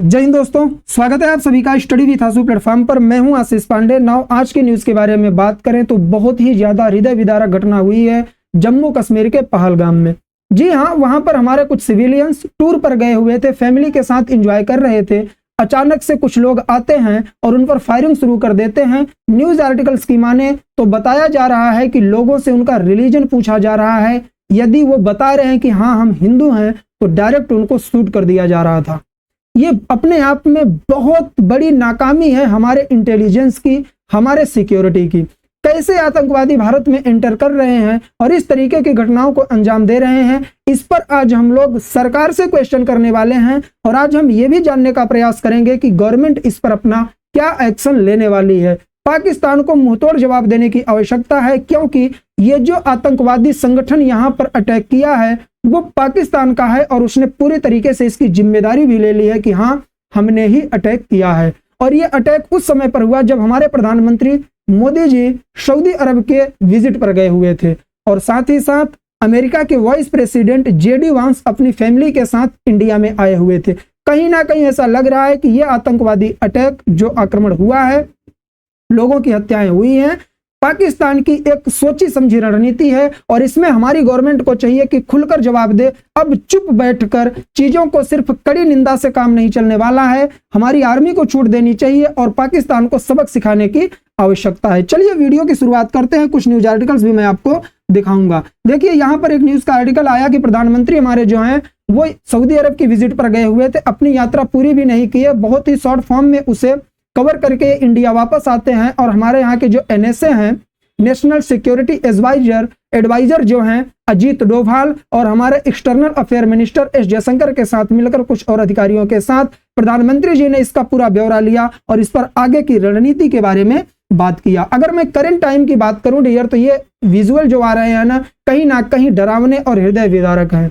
जय हिंद दोस्तों, स्वागत है आप सभी का स्टडी विथ आंसू प्लेटफॉर्म पर। मैं हूं आशीष पांडे। नाउ आज के न्यूज के बारे में बात करें तो बहुत ही ज्यादा हृदय विदारक घटना हुई है जम्मू कश्मीर के पहलगाम में। जी हां, वहां पर हमारे कुछ सिविलियंस टूर पर गए हुए थे, फैमिली के साथ एंजॉय कर रहे थे। अचानक से कुछ लोग आते हैं और उन पर फायरिंग शुरू कर देते हैं। न्यूज आर्टिकल्स की माने तो बताया जा रहा है कि लोगों से उनका रिलीजन पूछा जा रहा है। यदि वो बता रहे हैं कि हाँ हम हिंदू हैं तो डायरेक्ट उनको शूट कर दिया जा रहा था। ये अपने आप में बहुत बड़ी नाकामी है हमारे इंटेलिजेंस की, हमारे सिक्योरिटी की। कैसे आतंकवादी भारत में एंटर कर रहे हैं और इस तरीके की घटनाओं को अंजाम दे रहे हैं, इस पर आज हम लोग सरकार से क्वेश्चन करने वाले हैं। और आज हम ये भी जानने का प्रयास करेंगे कि गवर्नमेंट इस पर अपना क्या एक्शन लेने वाली है। पाकिस्तान को मुंहतोड़ जवाब देने की आवश्यकता है, क्योंकि ये जो आतंकवादी संगठन यहाँ पर अटैक किया है वो पाकिस्तान का है और उसने पूरी तरीके से इसकी जिम्मेदारी भी ले ली है कि हाँ हमने ही अटैक किया है। और ये अटैक उस समय पर हुआ जब हमारे प्रधानमंत्री मोदी जी सऊदी अरब के विजिट पर गए हुए थे और साथ ही साथ अमेरिका के वाइस प्रेसिडेंट जेडी वांस अपनी फैमिली के साथ इंडिया में आए हुए थे। कहीं ना कहीं ऐसा लग रहा है कि ये आतंकवादी अटैक जो आक्रमण हुआ है, लोगों की हत्याएं हुई हैं, पाकिस्तान की एक सोची समझी रणनीति है और इसमें हमारी गवर्नमेंट को चाहिए कि खुलकर जवाब दे। अब चुप बैठकर चीजों को सिर्फ कड़ी निंदा से काम नहीं चलने वाला है। हमारी आर्मी को छूट देनी चाहिए और पाकिस्तान को सबक सिखाने की आवश्यकता है। चलिए वीडियो की शुरुआत करते हैं। कुछ न्यूज आर्टिकल्स भी मैं आपको दिखाऊंगा। देखिए यहाँ पर एक न्यूज का आर्टिकल आया कि प्रधानमंत्री हमारे जो हैं वो सऊदी अरब की विजिट पर गए हुए थे, अपनी यात्रा पूरी भी नहीं की है, बहुत ही शॉर्ट फॉर्म में उसे कवर करके इंडिया वापस आते हैं। और हमारे यहाँ के जो एनएसए हैं, नेशनल सिक्योरिटी एडवाइजर जो हैं अजीत डोभाल और हमारे external affair minister S Jaishankar के साथ मिलकर कुछ और अधिकारियों के साथ प्रधानमंत्री जी ने इसका पूरा ब्यौरा लिया और इस पर आगे की रणनीति के बारे में बात किया। अगर मैं करंट टाइम की बात करूं डियर, तो ये विजुअल जो आ रहे हैं ना कहीं डरावने और हृदय विदारक हैं।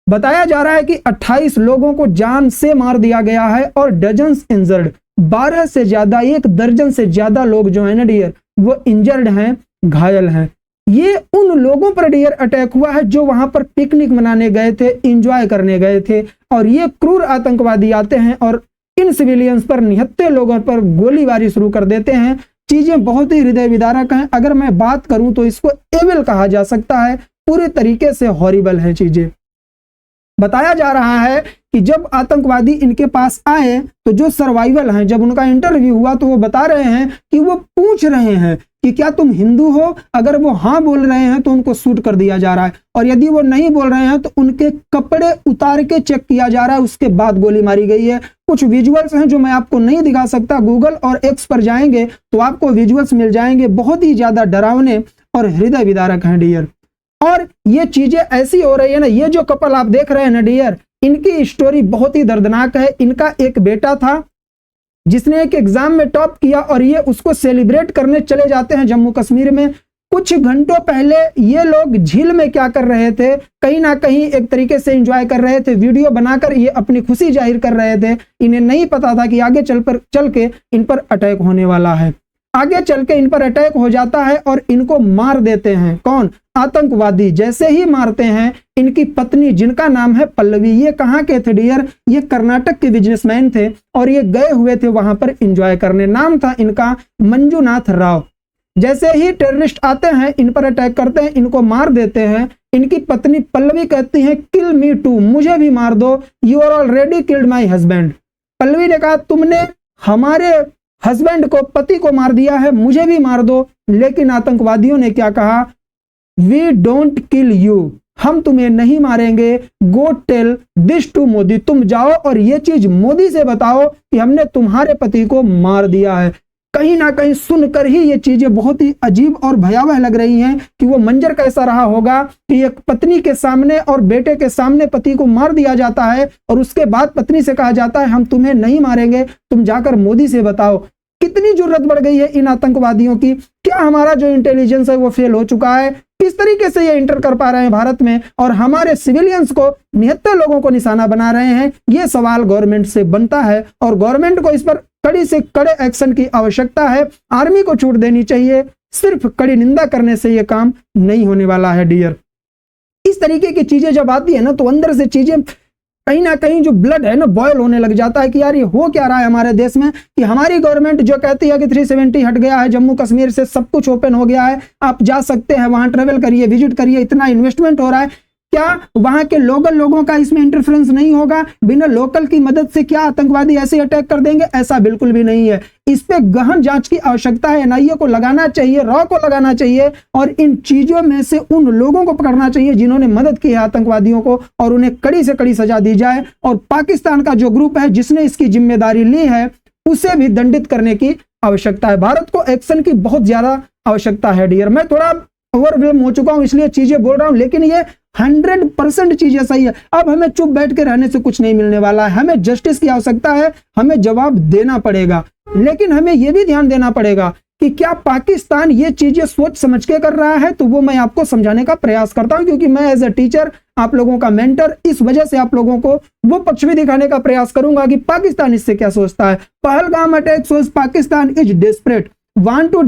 बताया जा रहा है कि 28 लोगों को जान से मार दिया गया है और डजन्स इंजर्ड, 12 से ज्यादा, 1 दर्जन से ज्यादा लोग जो है ना डियर वो इंजर्ड हैं, घायल हैं। ये उन लोगों पर डियर अटैक हुआ है जो वहां पर पिकनिक मनाने गए थे, एंजॉय करने गए थे। और ये क्रूर आतंकवादी आते हैं और इन सिविलियंस पर, निहत्थे लोगों पर गोलीबारी शुरू कर देते हैं। चीजें बहुत ही हृदय विदारक हैं। अगर मैं बात करूं तो इसको एविल कहा जा सकता है, पूरे तरीके से हॉरिबल है चीजें। बताया जा रहा है कि जब आतंकवादी इनके पास आए तो जो सर्वाइवल हैं, जब उनका इंटरव्यू हुआ तो वो बता रहे हैं कि वो पूछ रहे हैं कि क्या तुम हिंदू हो। अगर वो हाँ बोल रहे हैं तो उनको शूट कर दिया जा रहा है और यदि वो नहीं बोल रहे हैं तो उनके कपड़े उतार के चेक किया जा रहा है, उसके बाद गोली मारी गई है। कुछ विजुअल्स हैं जो मैं आपको नहीं दिखा सकता, गूगल और एक्स पर जाएंगे तो आपको विजुअल्स मिल जाएंगे। बहुत ही ज्यादा डरावने और हृदय विदारक हैं डियर। और ये चीजें ऐसी हो रही है ना, ये जो कपल आप देख रहे हैं ना डियर, इनकी स्टोरी बहुत ही दर्दनाक है। इनका एक बेटा था जिसने एक एग्जाम में टॉप किया और ये उसको सेलिब्रेट करने चले जाते हैं जम्मू कश्मीर में। कुछ घंटों पहले ये लोग झील में क्या कर रहे थे, कहीं ना कहीं एक तरीके से एंजॉय कर रहे थे, वीडियो बनाकर ये अपनी खुशी जाहिर कर रहे थे। इन्हें नहीं पता था कि आगे चल के इन पर अटैक होने वाला है। आगे चल के इन पर अटैक हो जाता है और इनको मार देते हैं। कौन? आतंकवादी। जैसे ही मारते हैं, इनकी पत्नी जिनका नाम है पल्लवी, ये कहाँ के थे डियर? ये कर्नाटक के बिजनेसमैन थे और ये गए हुए थे वहां पर एंजॉय करने। नाम था इनका मंजुनाथ राव। जैसे ही टेररिस्ट आते हैं, इन पर अटैक करते हैं, इनको मार देते हैं। इनकी पत्नी पल्लवी कहती है किल मी टू, मुझे भी मार दो, you are already killed my husband. Pallavi ने कहा तुमने हमारे हस्बैंड को, पति को मार दिया है, मुझे भी मार दो। लेकिन आतंकवादियों ने क्या कहा? वी डोंट किल यू, हम तुम्हें नहीं मारेंगे। Go tell this to Modi, तुम जाओ और ये चीज मोदी से बताओ कि हमने तुम्हारे पति को मार दिया है। कहीं ना कहीं सुनकर ही ये चीजें बहुत ही अजीब और भयावह लग रही हैं कि वो मंजर कैसा रहा होगा कि एक पत्नी के सामने और बेटे के सामने पति को मार दिया जाता है और उसके बाद पत्नी से कहा जाता है हम तुम्हें नहीं मारेंगे, तुम जाकर मोदी से बताओ। कितनी जुर्रत बढ़ गई है इन आतंकवादियों की। क्या हमारा जो इंटेलिजेंस है वो फेल हो चुका है? किस तरीके से ये इंटर कर पा रहे हैं भारत में और हमारे सिविलियंस को, निहत्थे लोगों को निशाना बना रहे हैं? ये सवाल गवर्नमेंट से बनता है और गवर्नमेंट को इस पर कड़ी से कड़े एक्शन की आवश्यकता है। आर्मी को छूट देनी चाहिए। सिर्फ कड़ी निंदा करने से यह काम नहीं होने वाला है डियर। इस तरीके की चीजें जब आती है ना तो अंदर से चीजें कहीं ना कहीं जो ब्लड है ना बॉयल होने लग जाता है कि यार ये हो क्या रहा है हमारे देश में, कि हमारी गवर्नमेंट जो कहती है कि 370 हट गया है, जम्मू कश्मीर से सब कुछ ओपन हो गया है, आप जा सकते हैं वहां, ट्रेवल करिए, विजिट करिए, इतना इन्वेस्टमेंट हो रहा है, क्या वहां के लोकल लोगों का इसमें इंटरफेरेंस नहीं होगा? बिना लोकल की मदद से क्या आतंकवादी ऐसे अटैक कर देंगे? ऐसा बिल्कुल भी नहीं है। इस पे गहन जांच की आवश्यकता है, एनआईए को लगाना चाहिए, रॉ को लगाना चाहिए और इन चीजों में से उन लोगों को पकड़ना चाहिए जिन्होंने मदद की है आतंकवादियों को, और उन्हें कड़ी से कड़ी सजा दी जाए। और पाकिस्तान का जो ग्रुप है जिसने इसकी जिम्मेदारी ली है उसे भी दंडित करने की आवश्यकता है। भारत को एक्शन की बहुत ज्यादा आवश्यकता है डियर। मैं थोड़ा ओवरवेलम हो चुका हूं इसलिए चीजें बोल रहा हूं, लेकिन ये 100% चीजें सही है। अब हमें चुप बैठ के रहने से कुछ नहीं मिलने वाला है, हमें जस्टिस की आवश्यकता है, हमें जवाब देना पड़ेगा। लेकिन हमें यह भी ध्यान देना पड़ेगा कि क्या पाकिस्तान ये चीजें सोच समझ के कर रहा है, तो वो मैं आपको समझाने का प्रयास करता हूं, क्योंकि मैं एज ए टीचर, आप लोगों का मेंटर, इस वजह से आप लोगों को वो पक्ष भी दिखाने का प्रयास करूंगा कि पाकिस्तान इससे क्या सोचता है। Pahalgam attack shows Pakistan is desperate, want to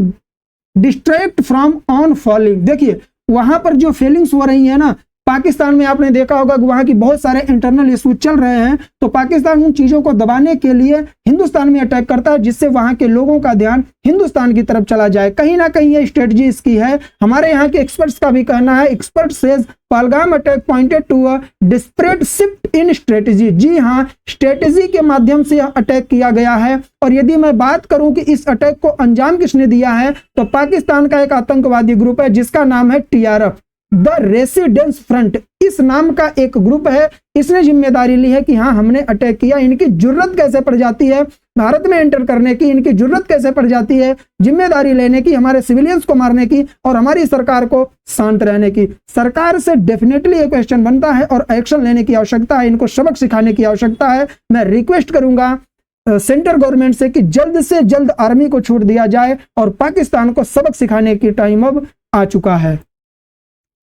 distract from on falling. देखिए वहां पर जो फीलिंग्स हो रही है ना, पाकिस्तान में आपने देखा होगा कि वहां की बहुत सारे इंटरनल इश्यूज चल रहे हैं, तो पाकिस्तान उन चीजों को दबाने के लिए हिंदुस्तान में अटैक करता है, जिससे वहां के लोगों का ध्यान हिंदुस्तान की तरफ चला जाए। कहीं ना कहीं ये स्ट्रेटजी इसकी है। हमारे यहाँ के एक्सपर्ट्स का भी कहना है, expert says Pahalgam attack pointed to a desperate shift in strategy. जी हाँ, स्ट्रेटजी के माध्यम से अटैक किया गया है। और यदि मैं बात करूं कि इस अटैक को अंजाम किसने दिया है, तो पाकिस्तान का एक आतंकवादी ग्रुप है जिसका नाम है टीआरएफ, द रेसिडेंस फ्रंट, इस नाम का एक ग्रुप है। इसने जिम्मेदारी ली है कि हाँ हमने अटैक किया। इनकी जुर्रत कैसे पड़ जाती है भारत में एंटर करने की, इनकी जुर्रत कैसे पड़ जाती है जिम्मेदारी लेने की, हमारे सिविलियंस को मारने की और हमारी सरकार को शांत रहने की। सरकार से डेफिनेटली ये क्वेश्चन बनता है और एक्शन लेने की आवश्यकता है, इनको सबक सिखाने की आवश्यकता है। मैं रिक्वेस्ट करूंगा सेंट्रल गवर्नमेंट से कि जल्द से जल्द आर्मी को छूट दिया जाए और पाकिस्तान को सबक सिखाने की टाइम अब आ चुका है।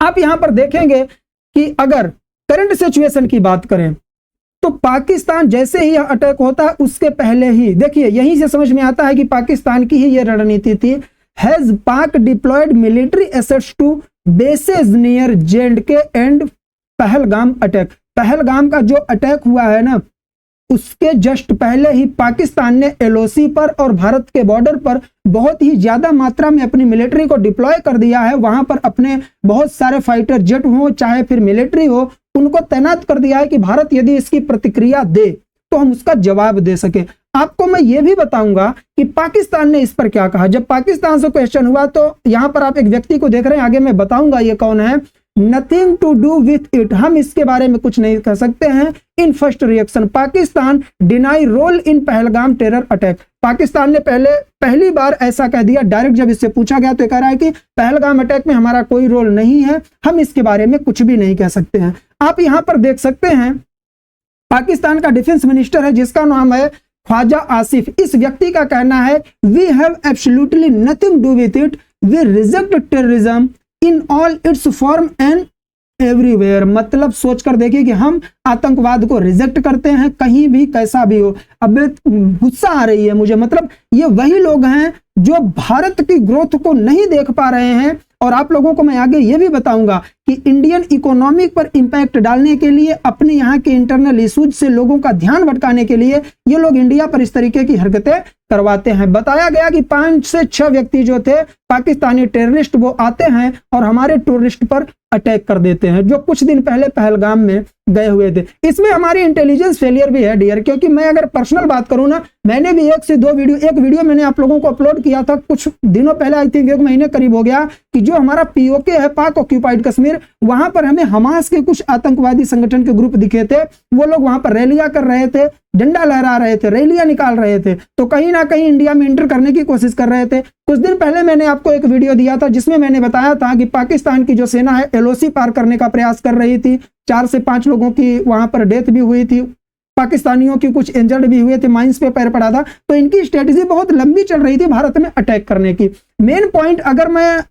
आप यहां पर देखेंगे कि अगर करंट सिचुएशन की बात करें तो पाकिस्तान जैसे ही अटैक होता है उसके पहले ही देखिए यहीं से समझ में आता है कि पाकिस्तान की ही यह रणनीति थी। Has Pak deployed military assets to bases near JNK and Pahalgam attack. Pahalgam का जो अटैक हुआ है ना, उसके जस्ट पहले ही पाकिस्तान ने LOC पर और भारत के बॉर्डर पर बहुत ही ज्यादा मात्रा में अपनी मिलिट्री को डिप्लॉय कर दिया है। वहां पर अपने बहुत सारे फाइटर जेट हो चाहे फिर मिलिट्री हो, उनको तैनात कर दिया है कि भारत यदि इसकी प्रतिक्रिया दे तो हम उसका जवाब दे सके। आपको मैं ये भी बताऊंगा कि पाकिस्तान ने इस पर क्या कहा। जब पाकिस्तान से क्वेश्चन हुआ तो यहां पर आप एक व्यक्ति को देख रहे हैं, आगे मैं बताऊंगा ये कौन है। Nothing to do with it, हम इसके बारे में कुछ नहीं कह सकते हैं। In first reaction Pakistan deny role in Pahalgam terror attack. Pakistan ने पहली बार ऐसा कह दिया डायरेक्ट, जब इससे पूछा गया तो कह रहा है कि पहलगाम अटैक में हमारा कोई रोल नहीं है, हम इसके बारे में कुछ भी नहीं कह सकते हैं। आप यहां पर देख सकते हैं पाकिस्तान का डिफेंस मिनिस्टर है जिसका नाम है ख्वाजा आसिफ। इस व्यक्ति का कहना है we have absolutely nothing do with it, we reject terrorism in all its form and everywhere. मतलब सोचकर देखिए कि हम आतंकवाद को रिजेक्ट करते हैं कहीं भी कैसा भी हो। अब गुस्सा आ रही है मुझे, मतलब ये वही लोग हैं जो भारत की ग्रोथ को नहीं देख पा रहे हैं। और आप लोगों को मैं आगे ये भी बताऊंगा कि इंडियन इकोनॉमी पर इंपैक्ट डालने के लिए, अपने यहाँ के इंटरनल इश्यूज से लोगों का ध्यान भटकाने के लिए ये लोग इंडिया पर इस तरीके की हरकतें करवाते हैं। बताया गया कि 5 से 6 व्यक्ति जो थे पाकिस्तानी टेररिस्ट, वो आते हैं और हमारे टूरिस्ट पर अटैक कर देते हैं, जो कुछ दिन पहले पहलगाम में गए हुए थे। इसमें हमारी इंटेलिजेंस फेलियर भी है डियर, क्योंकि मैं अगर पर्सनल बात करूं ना, मैंने भी 1 से 2 वीडियो, एक वीडियो मैंने आप लोगों को अपलोड किया था कुछ दिनों पहले, आई थिंक 1 महीने करीब हो गया, कि जो हमारा POK है पाक ऑक्यूपाइड कश्मीर, वहां पर हमें हमास के कुछ आतंकवादी संगठन के ग्रुप दिखे थे। वो लोग वहां पर रैलियां कर रहे थे, झंडा लहरा रहे थे, रैलियां निकाल रहे थे, तो कहीं ना कहीं इंडिया में एंटर करने की कोशिश कर रहे थे। कुछ दिन पहले मैंने आपको एक वीडियो दिया था जिसमें मैंने बताया था कि पाकिस्तान की जो सेना है LOC पार करने का प्रयास कर रही थी। 4 से 5 लोगों की वहां पर डेथ भी हुई थी, पाकिस्तानियों की कुछ इंजर्ड भी हुए थे, माइंस पे पैर पड़ा था। तो इनकी स्ट्रेटेजी बहुत लंबी चल रही थी भारत में अटैक करने की। मेन पॉइंट अगर मैं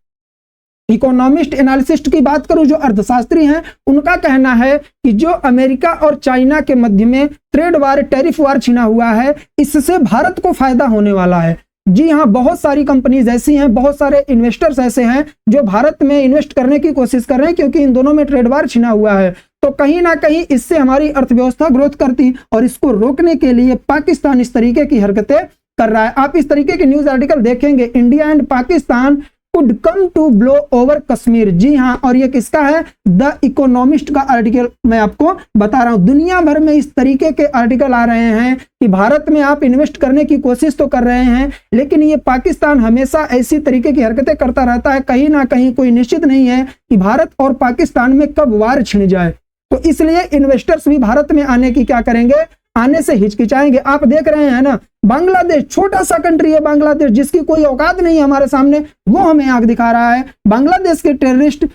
इकोनॉमिस्ट एनालिसिस्ट की बात करूं, जो अर्थशास्त्री हैं, उनका कहना है कि जो अमेरिका और चाइना के मध्य में ट्रेड वार, टैरिफ वार छिना हुआ है, इससे भारत को फायदा होने वाला है। जी हाँ, बहुत सारी कंपनीज ऐसी हैं, बहुत सारे इन्वेस्टर्स ऐसे हैं जो भारत में इन्वेस्ट करने की कोशिश कर रहे हैं, क्योंकि इन दोनों में ट्रेड वार छिना हुआ है। तो कहीं ना कहीं इससे हमारी अर्थव्यवस्था ग्रोथ करती, और इसको रोकने के लिए पाकिस्तान इस तरीके की हरकतें कर रहा है। आप इस तरीके के न्यूज आर्टिकल देखेंगे, India and Pakistan could come to blow over Kashmir. जी हाँ, और ये किसका है? द इकोनॉमिस्ट का आर्टिकल मैं आपको बता रहा हूं। दुनिया भर में इस तरीके के आर्टिकल आ रहे हैं कि भारत में आप इन्वेस्ट करने की कोशिश तो कर रहे हैं, लेकिन ये पाकिस्तान हमेशा ऐसी तरीके की हरकतें करता रहता है। कहीं ना कहीं कोई निश्चित नहीं है कि भारत और पाकिस्तान में कब वार छिड़ जाए, तो इसलिए इन्वेस्टर्स भी भारत में आने की क्या करेंगे? आने से हिचकिचाएंगे। आप देख रहे हैं ना, बांग्लादेश छोटा सा कंट्री है, बांग्लादेश जिसकी कोई औकात नहीं है हमारे सामने, वो हमें आंख दिखा रहा है। बांग्लादेश के टेररिस्ट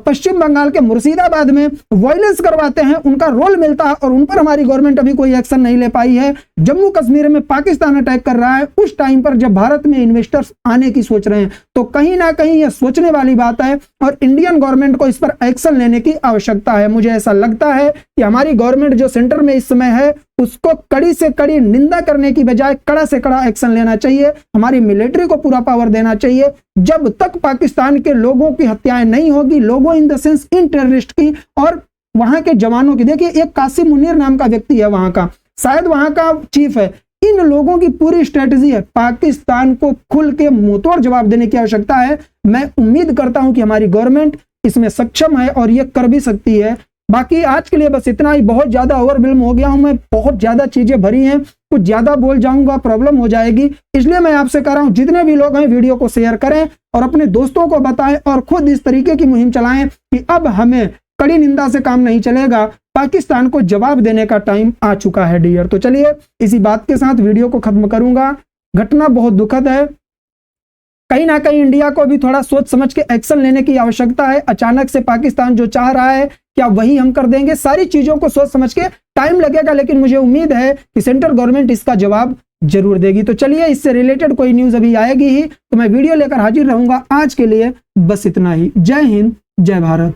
पश्चिम बंगाल के मुर्शिदाबाद में वायलेंस करवाते हैं, उनका रोल मिलता है, और उन पर हमारी गवर्नमेंट अभी कोई एक्शन नहीं ले पाई है। जम्मू कश्मीर में पाकिस्तान अटैक कर रहा है उस टाइम पर जब भारत में इन्वेस्टर्स आने की सोच रहे हैं। तो कहीं ना कहीं यह सोचने वाली बात है, और इंडियन गवर्नमेंट को इस पर एक्शन लेने की आवश्यकता है। मुझे ऐसा लगता है कि हमारी गवर्नमेंट जो सेंटर में इस समय है, उसको कड़ी से कड़ी निंदा करने की बजाय कड़ा से कड़ा एक्शन लेना चाहिए। हमारी मिलिट्री को पूरा पावर देना चाहिए। जब तक पाकिस्तान के लोगों की हत्याएं नहीं होगी, लोगों in the sense in terrorist की और वहां के जवानों की, देखिए एक कासिम मुनीर नाम का व्यक्ति है वहां का, शायद वहां का चीफ है, इन लोगों की पूरी स्ट्रेटजी है। पाकिस्तान को खुल के मुंहतोड़ जवाब देने की आवश्यकता है। मैं उम्मीद करता हूं कि हमारी गवर्नमेंट इसमें सक्षम है और ये कर भी सकती है। बाकी आज के लिए बस इतना ही। बहुत ज्यादा ओवरवेल्म हो गया हूं मैं, बहुत ज्यादा चीजें भरी हैं, कुछ ज्यादा बोल जाऊंगा प्रॉब्लम हो जाएगी, इसलिए मैं आपसे कह रहा हूं जितने भी लोग हैं वीडियो को शेयर करें और अपने दोस्तों को बताएं, और खुद इस तरीके की मुहिम चलाएं कि अब हमें कड़ी निंदा से काम नहीं चलेगा, पाकिस्तान को जवाब देने का टाइम आ चुका है डियर। तो चलिए इसी बात के साथ वीडियो को खत्म करूंगा। घटना बहुत दुखद है, कहीं ना कहीं इंडिया को भी थोड़ा सोच समझ के एक्शन लेने की आवश्यकता है। अचानक से पाकिस्तान जो चाह रहा है, क्या वही हम कर देंगे? सारी चीजों को सोच समझ के टाइम लगेगा, लेकिन मुझे उम्मीद है कि सेंट्रल गवर्नमेंट इसका जवाब जरूर देगी। तो चलिए, इससे रिलेटेड कोई न्यूज अभी आएगी ही तो मैं वीडियो लेकर हाजिर रहूंगा। आज के लिए बस इतना ही। जय हिंद, जय भारत।